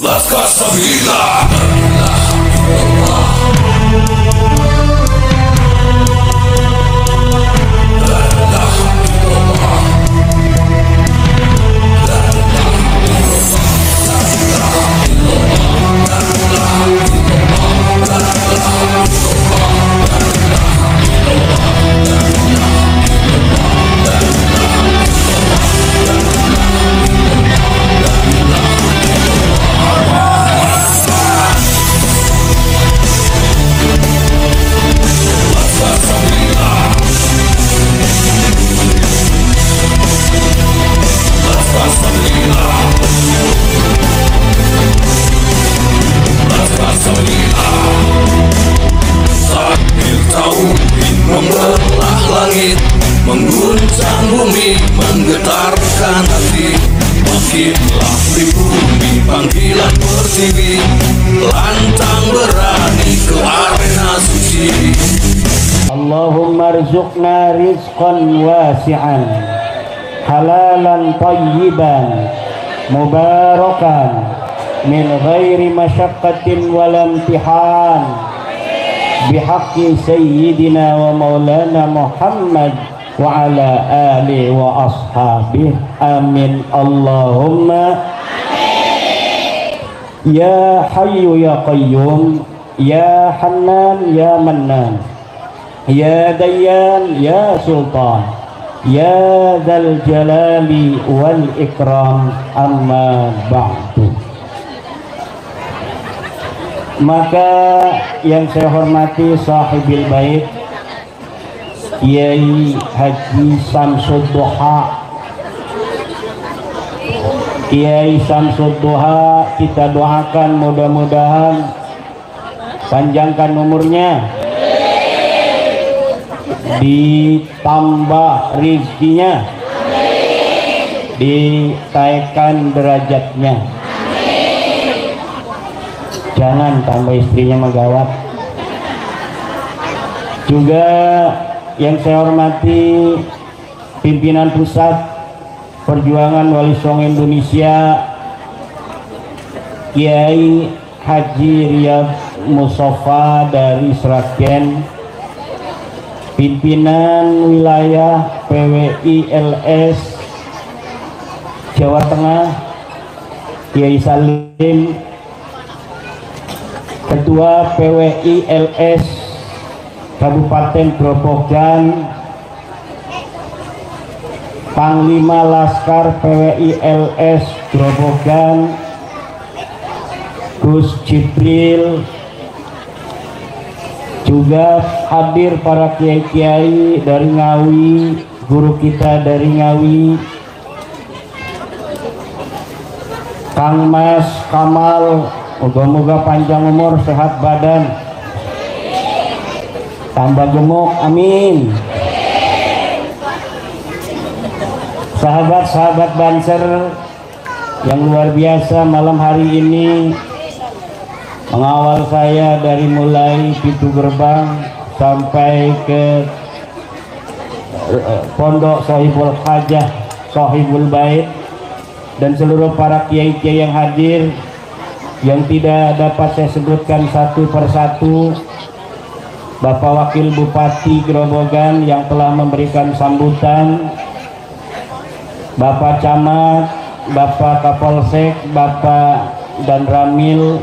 Laskar Sabila. Membelah langit, mengguncang bumi, menggetarkan hati. Makinlah pribumi panggilan pertiwi, lantang berani ke arena suci. Allahumma rzuqna rizqan wasi'an, halalan tayyiban, mubarakan, min ghairi masyaqqatin wal imtihan. Bihaqqi sayyidina wa maulana Muhammad wa ala alihi wa ashabih. Amin. Allahumma amin. Ya Hayyu ya Qayyum, ya Hannan ya Mannan, ya Dayyan ya Sultan, ya Dzal Jalali wal Ikram. Amma ba'du. Maka yang saya hormati sahibil bait Kiai Haji Samsud Duha, Kiai Samsud Duha, kita doakan mudah-mudahan panjangkan umurnya, ditambah rizkinya, ditaikkan derajatnya. Jangan tambah istrinya megawat. Juga yang saya hormati pimpinan pusat Perjuangan Wali Songo Indonesia Kiai Haji Riyad Mustafa dari Sragen, pimpinan wilayah PWI LS Jawa Tengah Kiai Salim, Ketua PWI LS Kabupaten Grobogan, Panglima Laskar PWI LS Grobogan Gus Jibril, juga hadir para kiai-kiai dari Ngawi, guru kita dari Ngawi, Kang Mas Kamal, moga-moga panjang umur, sehat badan, tambah gemuk, amin. Sahabat-sahabat Banser yang luar biasa, malam hari ini mengawal saya dari mulai pintu gerbang sampai ke Pondok Sohibul Hajah, Sohibul Bait, dan seluruh para kiai-kiai yang hadir, yang tidak dapat saya sebutkan satu persatu. Bapak Wakil Bupati Grobogan yang telah memberikan sambutan, Bapak Camat, Bapak Kapolsek, Bapak dan Ramil,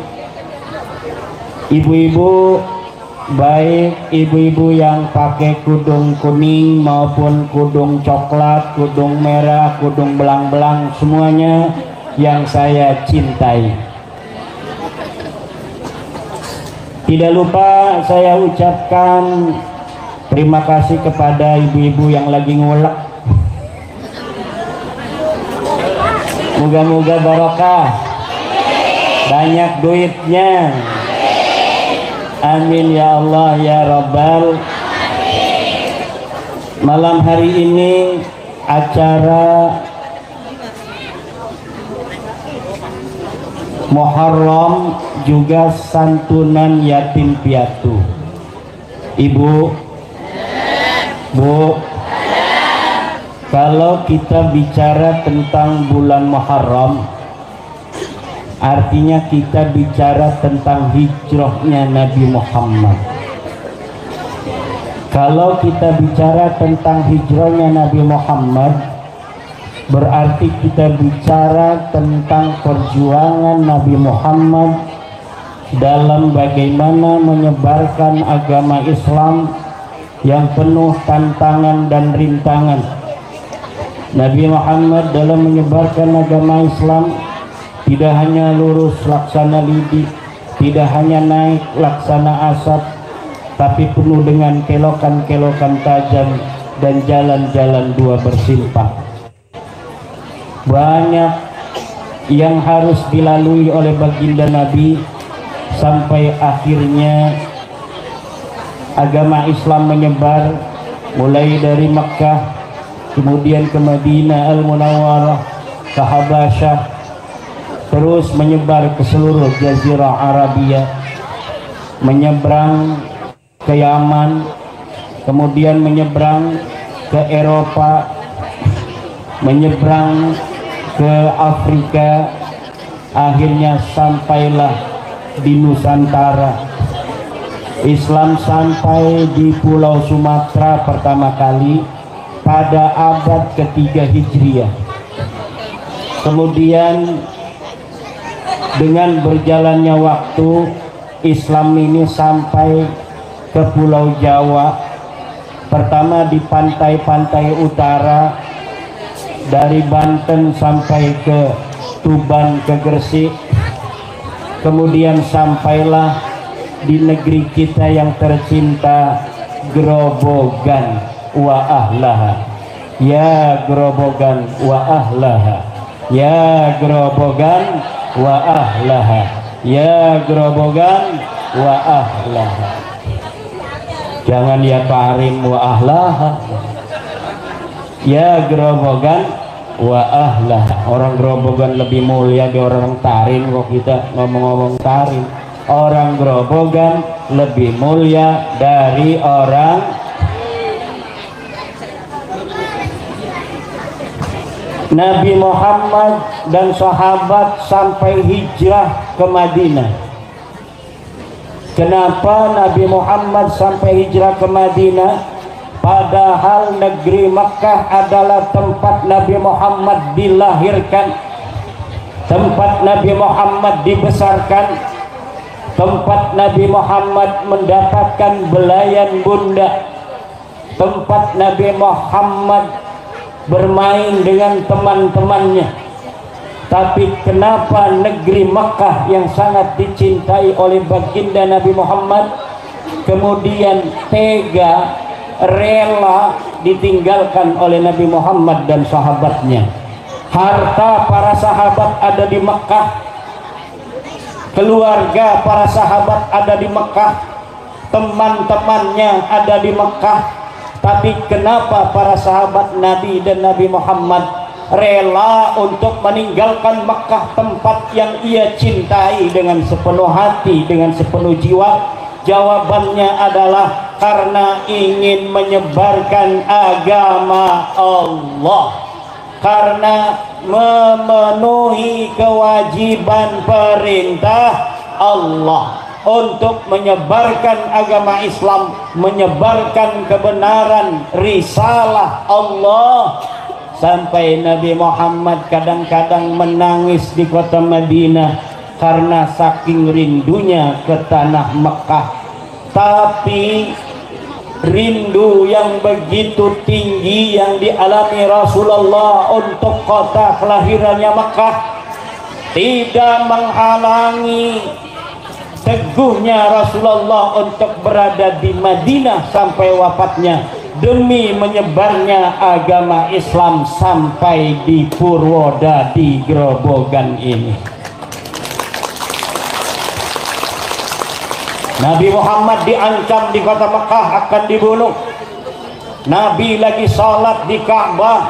ibu-ibu, baik ibu-ibu yang pakai kudung kuning maupun kudung coklat, kudung merah, kudung belang-belang, semuanya yang saya cintai. Tidak lupa saya ucapkan terima kasih kepada ibu-ibu yang lagi ngulek. Moga-moga barokah, banyak duitnya, amin ya Allah ya Rabbal. Malam hari ini acara Muharram juga santunan yatim piatu. Ibu, Bu, kalau kita bicara tentang bulan Muharram, Artinya kita bicara tentang hijrahnya Nabi Muhammad. Kalau kita bicara tentang hijrahnya Nabi Muhammad, berarti kita bicara tentang perjuangan Nabi Muhammad dalam bagaimana menyebarkan agama Islam yang penuh tantangan dan rintangan. Nabi Muhammad dalam menyebarkan agama Islam tidak hanya lurus laksana lidi, tidak hanya naik laksana asap, tapi penuh dengan kelokan-kelokan tajam dan jalan-jalan dua bersimpang. Banyak yang harus dilalui oleh baginda Nabi sampai akhirnya agama Islam menyebar mulai dari Makkah, kemudian ke Madinah Al-Munawwarah, ke Habasyah, terus menyebar ke seluruh Jazirah Arabia, menyeberang ke Yaman, kemudian menyeberang ke Eropa, menyeberang ke Afrika, akhirnya sampailah di Nusantara. Islam sampai di Pulau Sumatera pertama kali pada abad ketiga Hijriah. Kemudian dengan berjalannya waktu, Islam ini sampai ke Pulau Jawa, pertama di pantai-pantai utara, dari Banten sampai ke Tuban, ke Gresik, kemudian sampailah di negeri kita yang tercinta, Grobogan wa ahlaha. Ya Grobogan wa ahlaha, ya Grobogan wa ahlaha, ya Grobogan wa ahlaha. Jangan ya Karim wa ahlaha, ya Grobogan wa ahlaha. Orang Grobogan lebih mulia di orang Tarim kok kita ngomong-ngomong Tarim. Orang Grobogan lebih mulia dari orang Nabi Muhammad dan sahabat sampai hijrah ke Madinah. Kenapa Nabi Muhammad sampai hijrah ke Madinah? Padahal negeri Makkah adalah tempat Nabi Muhammad dilahirkan, tempat Nabi Muhammad dibesarkan, tempat Nabi Muhammad mendapatkan belayan bunda, tempat Nabi Muhammad bermain dengan teman-temannya. Tapi kenapa negeri Makkah yang sangat dicintai oleh baginda Nabi Muhammad kemudian tega, rela ditinggalkan oleh Nabi Muhammad dan sahabatnya? Harta para sahabat ada di Makkah, keluarga para sahabat ada di Makkah, teman-temannya ada di Makkah. Tapi kenapa para sahabat Nabi dan Nabi Muhammad rela untuk meninggalkan Makkah, tempat yang ia cintai dengan sepenuh hati, dengan sepenuh jiwa? Jawabannya adalah karena ingin menyebarkan agama Allah, karena memenuhi kewajiban perintah Allah untuk menyebarkan agama Islam, menyebarkan kebenaran risalah Allah. Sampai Nabi Muhammad kadang-kadang menangis di kota Madinah karena saking rindunya ke tanah Mekah. Tapi rindu yang begitu tinggi yang dialami Rasulullah untuk kota kelahirannya Mekah tidak menghalangi teguhnya Rasulullah untuk berada di Madinah sampai wafatnya demi menyebarnya agama Islam sampai di Purwoda, di Grobogan ini. Nabi Muhammad diancam di kota Mekah akan dibunuh. Nabi lagi sholat di Ka'bah,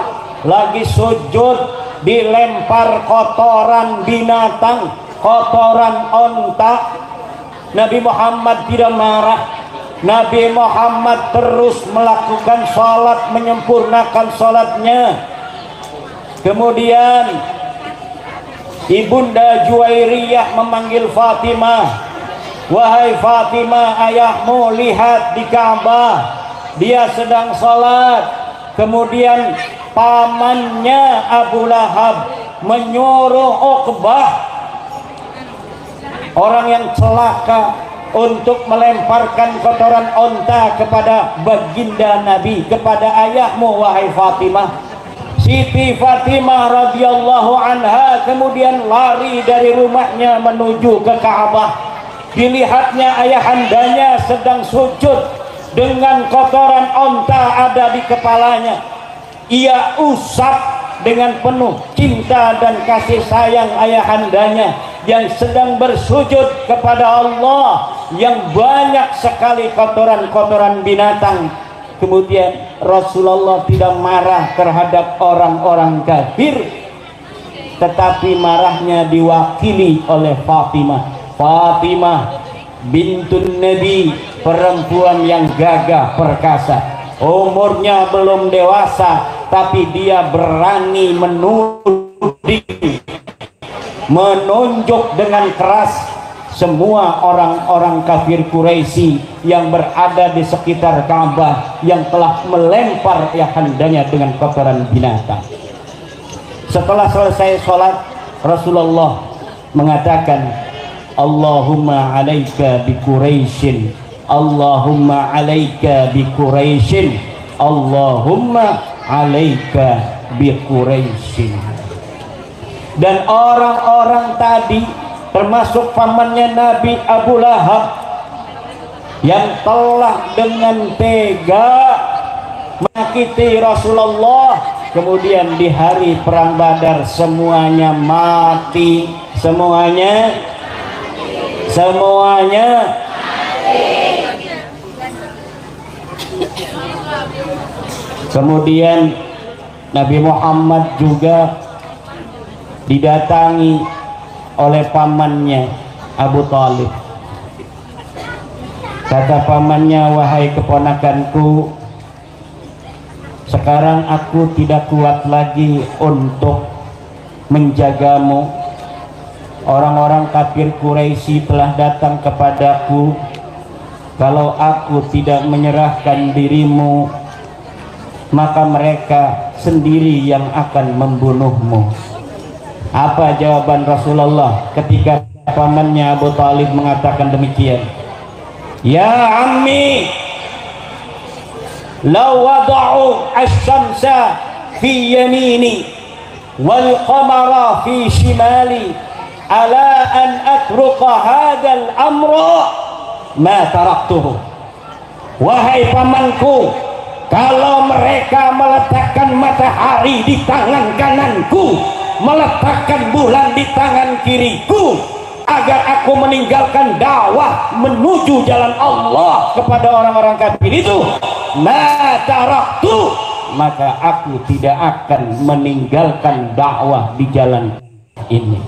lagi sujud, dilempar kotoran binatang, kotoran onta. Nabi Muhammad tidak marah. Nabi Muhammad terus melakukan sholat, menyempurnakan sholatnya. Kemudian Ibunda Juwairiyah memanggil Fatimah, wahai Fatimah, ayahmu lihat di Ka'bah, dia sedang sholat. Kemudian pamannya Abu Lahab menyuruh Uqbah, orang yang celaka, untuk melemparkan kotoran onta kepada baginda Nabi, kepada ayahmu wahai Fatimah. Siti Fatimah radhiyallahu anha kemudian lari dari rumahnya menuju ke Ka'bah. Dilihatnya ayahandanya sedang sujud dengan kotoran onta ada di kepalanya. Ia usap dengan penuh cinta dan kasih sayang ayahandanya yang sedang bersujud kepada Allah yang banyak sekali kotoran-kotoran binatang. Kemudian Rasulullah tidak marah terhadap orang-orang kafir, tetapi marahnya diwakili oleh Fatimah. Fatimah bintun Nabi, perempuan yang gagah perkasa, umurnya belum dewasa, tapi dia berani menunjuk dengan keras semua orang-orang kafir Quraisy yang berada di sekitar Ka'bah yang telah melempar ayahandanya dengan kotoran binatang. Setelah selesai sholat, Rasulullah mengatakan, Allahumma alaika bi Quraisyin, Allahumma alaika bi Quraisyin, Allahumma alaika bi Quraisyin. Dan orang-orang tadi, termasuk pamannya Nabi Abu Lahab, yang telah dengan tega menyakiti Rasulullah, kemudian di hari perang Badar semuanya mati. Semuanya kemudian Nabi Muhammad juga didatangi oleh pamannya Abu Talib. Kata pamannya, wahai keponakanku, sekarang aku tidak kuat lagi untuk menjagamu. Orang-orang kafir Quraisy telah datang kepadaku, kalau aku tidak menyerahkan dirimu, maka mereka sendiri yang akan membunuhmu. Apa jawaban Rasulullah ketika pamannya Abu Talib mengatakan demikian? Ya ammi, law wada'u asy-syamsa fi yamini wal qamara fi shimali ala an atruqa hadzal amra ma taraktuhu. Wahai pamanku, kalau mereka meletakkan matahari di tangan kananku, meletakkan bulan di tangan kiriku, agar aku meninggalkan dakwah menuju jalan Allah kepada orang-orang kafir itu, ma taraktu, maka aku tidak akan meninggalkan dakwah di jalan ini.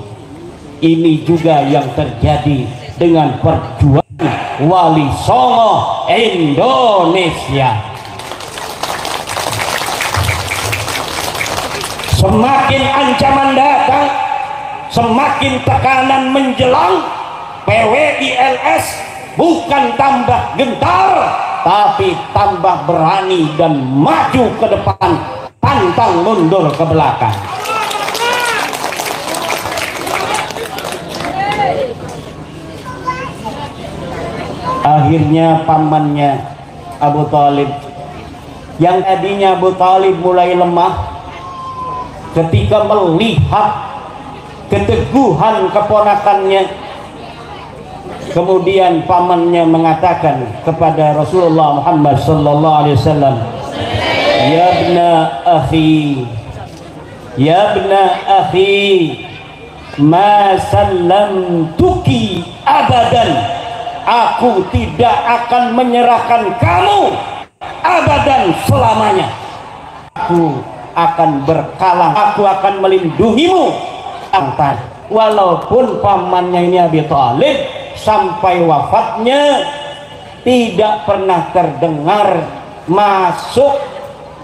Ini juga yang terjadi dengan perjuangan Wali Songo Indonesia. Semakin ancaman datang, semakin tekanan menjelang, PWILS bukan tambah gentar, tapi tambah berani dan maju ke depan, pantang mundur ke belakang. Akhirnya pamannya Abu Talib, yang tadinya Abu Talib mulai lemah, ketika melihat keteguhan keponakannya, kemudian pamannya mengatakan kepada Rasulullah Muhammad sallallahu alaihi wasallam, ya ibna akhi, ya ibna akhi, ma sallamtuki abadan, aku tidak akan menyerahkan kamu abadan, selamanya. Aku akan berkalah, aku akan melindungimu. Walaupun pamannya ini Abi Thalib sampai wafatnya tidak pernah terdengar masuk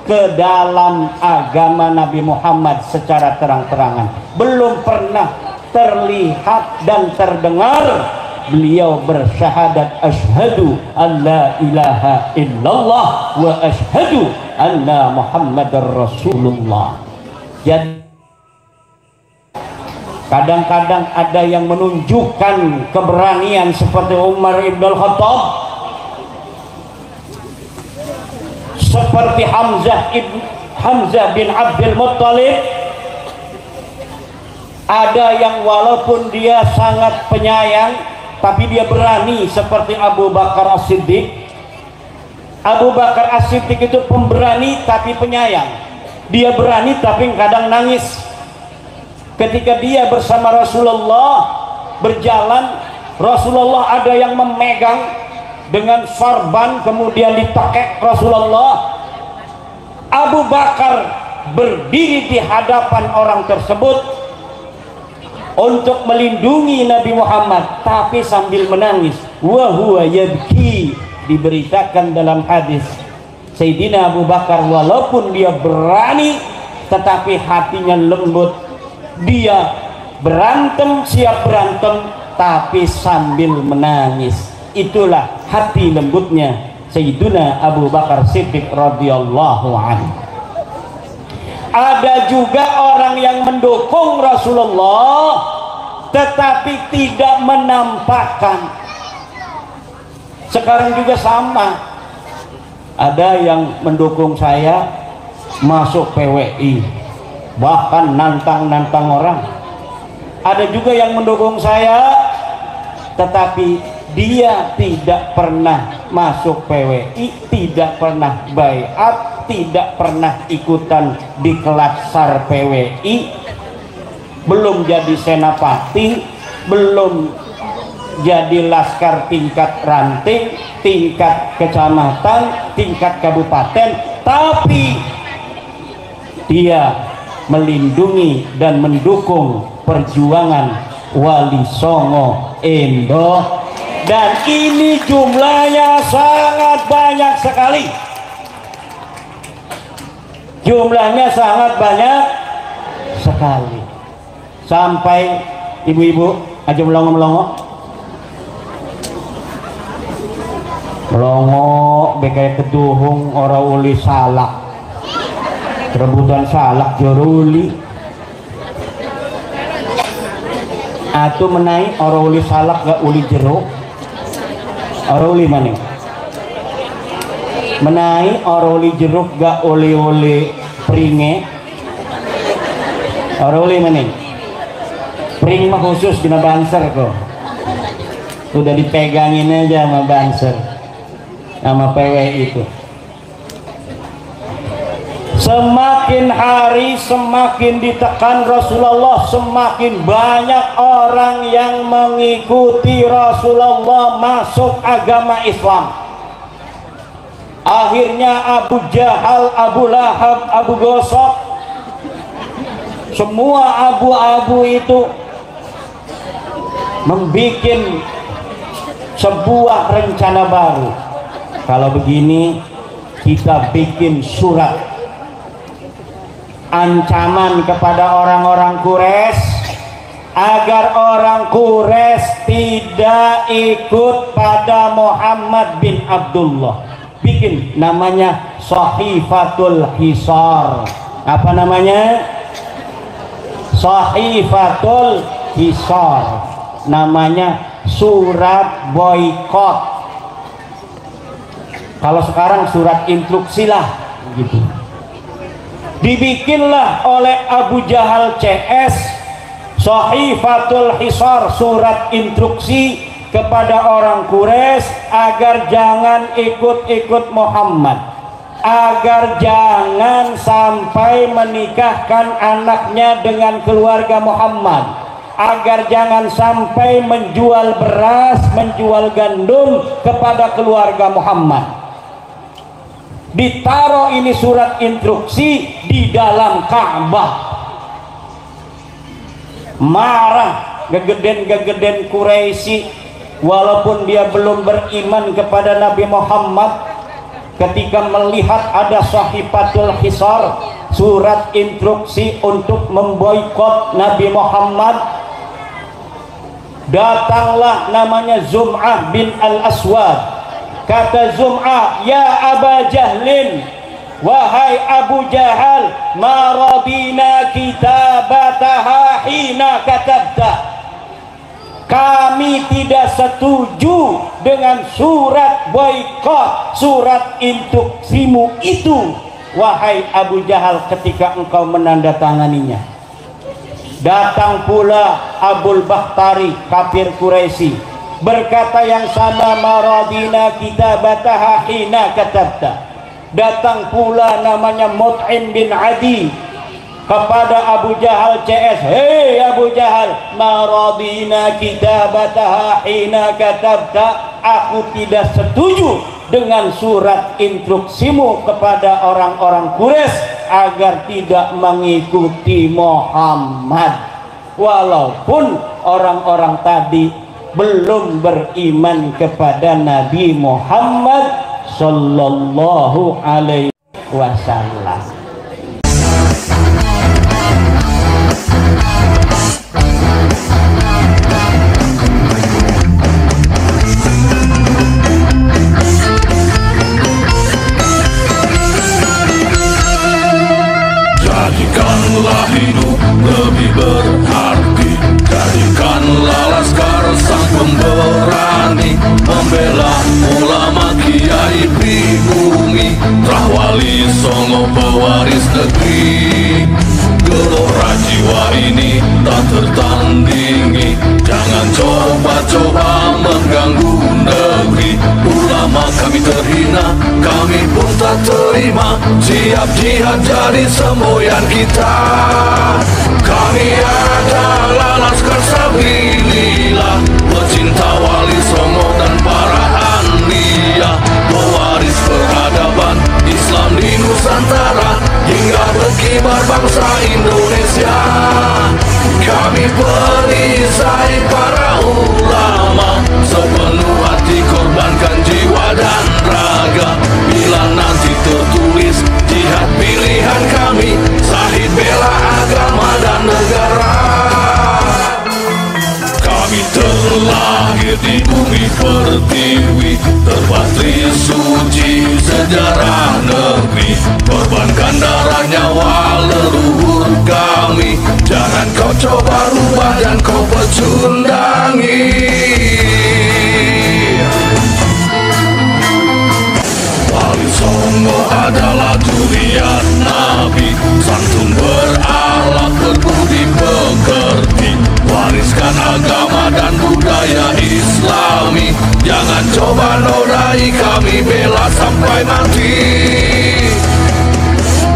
ke dalam agama Nabi Muhammad secara terang-terangan, belum pernah terlihat dan terdengar beliau bersyahadat asyhadu an la ilaha illallah wa asyhadu anna muhammadar rasulullah. Jadi kadang-kadang ada yang menunjukkan keberanian seperti Umar ibn al-Khattab, seperti Hamzah bin Abdul Muttalib. Ada yang walaupun dia sangat penyayang tapi dia berani seperti Abu Bakar As-Siddiq. Abu Bakar As-Siddiq itu pemberani tapi penyayang. Dia berani tapi kadang nangis. Ketika dia bersama Rasulullah berjalan, Rasulullah ada yang memegang dengan sorban kemudian ditekek Rasulullah. Abu Bakar berdiri di hadapan orang tersebut untuk melindungi Nabi Muhammad tapi sambil menangis. Wa huwa yabki, diberitakan dalam hadis Sayyidina Abu Bakar walaupun dia berani tetapi hatinya lembut. Dia berantem, siap berantem tapi sambil menangis. Itulah hati lembutnya Sayyidina Abu Bakar Siddiq radhiyallahu anhu. Ada juga orang yang mendukung Rasulullah tetapi tidak menampakkan. Sekarang juga sama, ada yang mendukung saya masuk PWI bahkan nantang-nantang orang. Ada juga yang mendukung saya tetapi dia tidak pernah masuk PWI, tidak pernah baiat, tidak pernah ikutan di kelas SAR PWI, belum jadi senapati, belum jadi laskar tingkat ranting, tingkat kecamatan, tingkat kabupaten, tapi dia melindungi dan mendukung perjuangan Wali Songo Endo, dan ini jumlahnya sangat banyak sekali. Jumlahnya sangat banyak sekali. Sampai ibu-ibu aja melongo-melongo, melongo bekai keduhung ora uli salak, rebutan salak joruli. Atu menai ora uli salak gak uli jeruk, ora uli maning. Menai ora uli jeruk gak uli pringe, ora uli maning. Pring mah khusus dina banser kok. Udah dipegangin aja sama banser, sama PWI itu. Semakin hari semakin ditekan Rasulullah, semakin banyak orang yang mengikuti Rasulullah masuk agama Islam. Akhirnya Abu Jahal, Abu Lahab, Abu Gosok, semua abu-abu itu membuat sebuah rencana baru. Kalau begini kita bikin surat ancaman kepada orang-orang Quraisy agar orang Quraisy tidak ikut pada Muhammad bin Abdullah. Bikin namanya Sahifatul Hisar. Apa namanya? Sahifatul Hisar. Namanya surat boykot. Kalau sekarang surat instruksi lah gitu. Dibikinlah oleh Abu Jahal CS Sahifatul Hisar, surat instruksi kepada orang Quraisy agar jangan ikut-ikut Muhammad, agar jangan sampai menikahkan anaknya dengan keluarga Muhammad, agar jangan sampai menjual beras, menjual gandum kepada keluarga Muhammad. Ditaruh ini surat instruksi di dalam Ka'bah. Marah gegeden-gegeden Quraisy, walaupun dia belum beriman kepada Nabi Muhammad, ketika melihat ada Sahifatul Hisar, surat instruksi untuk memboikot Nabi Muhammad, Datanglah namanya Zum'ah bin Al-Aswad. Kata Zum'ah, ya Aba Jahlin, wahai Abu Jahal, ma radina kitabataha hina katabta. Kami tidak setuju dengan surat boikot, surat instruksimu itu, wahai Abu Jahal, ketika engkau menandatanganinya. Datang pula Abul Bakhtari, kafir Quraisy, berkata yang sama, maradina kitabataha hina katabta. Datang pula namanya Mut'im bin Adi kepada Abu Jahal CS, hei Abu Jahal, maradina kitabataha hina katabta. Aku tidak setuju dengan surat instruksimu kepada orang-orang Quraisy agar tidak mengikuti Muhammad, walaupun orang-orang tadi belum beriman kepada Nabi Muhammad sallallahu alaihi wasallam. Jadikanlah hidup lebih berarti, jadikanlah laskar sang pemberani, membela ulama kiai pribumi, Rahwali Songo pewaris negeri. Gelora jiwa ini tak tertandingi, jangan coba-coba mengganggu negeri. Ulama kami terhina, kami pun tak terima, siap jihad jadi semboyan kita. Kami adalah laskar sabilillah, pecinta Wali Songo dan para anbiya, pewaris peradaban Islam di Nusantara hingga berkibar bangsa Indonesia. Kami perisai para ulama, sepenuh hati korbankan jiwa dan raga. Bila nanti tertulis jihad pilihan kami, Syahid bela agama dan negara. Kami terlahir di bumi pertiwi, terpatri suci sejarah negeri, korbankan darah nyawa leluhur kami. Jangan kau coba rubah dan kau pecundangi. Wali Songo adalah durian Nabi, santun berakhlak berbudi pekerti, wariskan agama dan budaya Islami. Jangan coba nodai kami, bela sampai mati.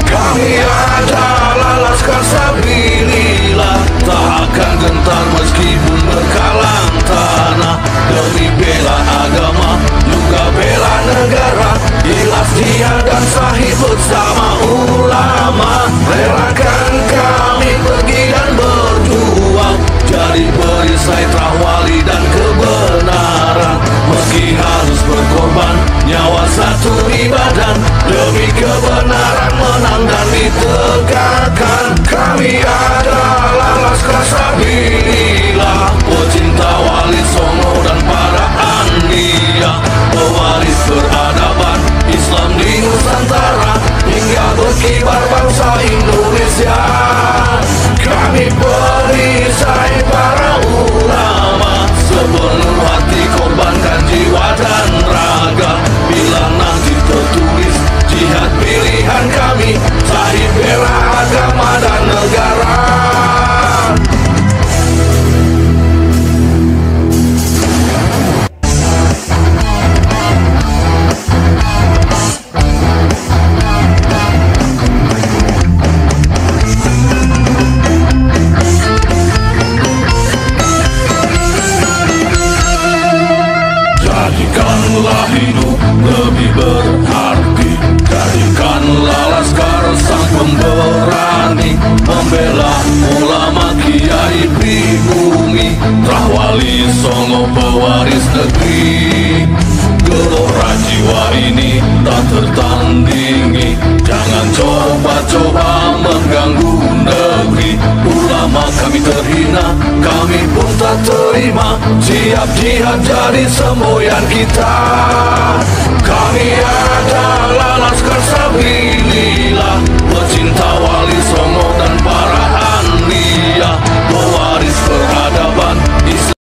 Kami adalah laskar sabilillah, tak akan gentar meskipun berkalang tanah, demi bela agama juga bela negara. Ikhlas dia dan Syahid bersama ulama, relakan kami pergi dan berjuang, jadi perisai Rahwali dan kebenaran. Meski harus berkorban nyawa satu ibadah, demi kebenaran menang dan ditegakkan. Kami adalah laskar sabilillah, pecinta Wali Songo dan para anbiya, pewaris peradaban Islam di Nusantara hingga berkibar bangsa Indonesia. Kami perisai para ulama, sepenuh hati korbankan jiwa dan raga. Bila nanti tertulis jihad pilihan kami, Syahid bela agama dan negara. Jadikanlah hidup lebih berarti, jadikanlah laskar sang pemberani, membela ulama kiai pribumi, Rahwali Songo pewaris negeri. Gelora jiwa ini tak tertandingi, jangan coba-coba mengganggu negeri. Demi ulama kami terhina, kami pun tak terima. Siap jihad jadi semboyan kita.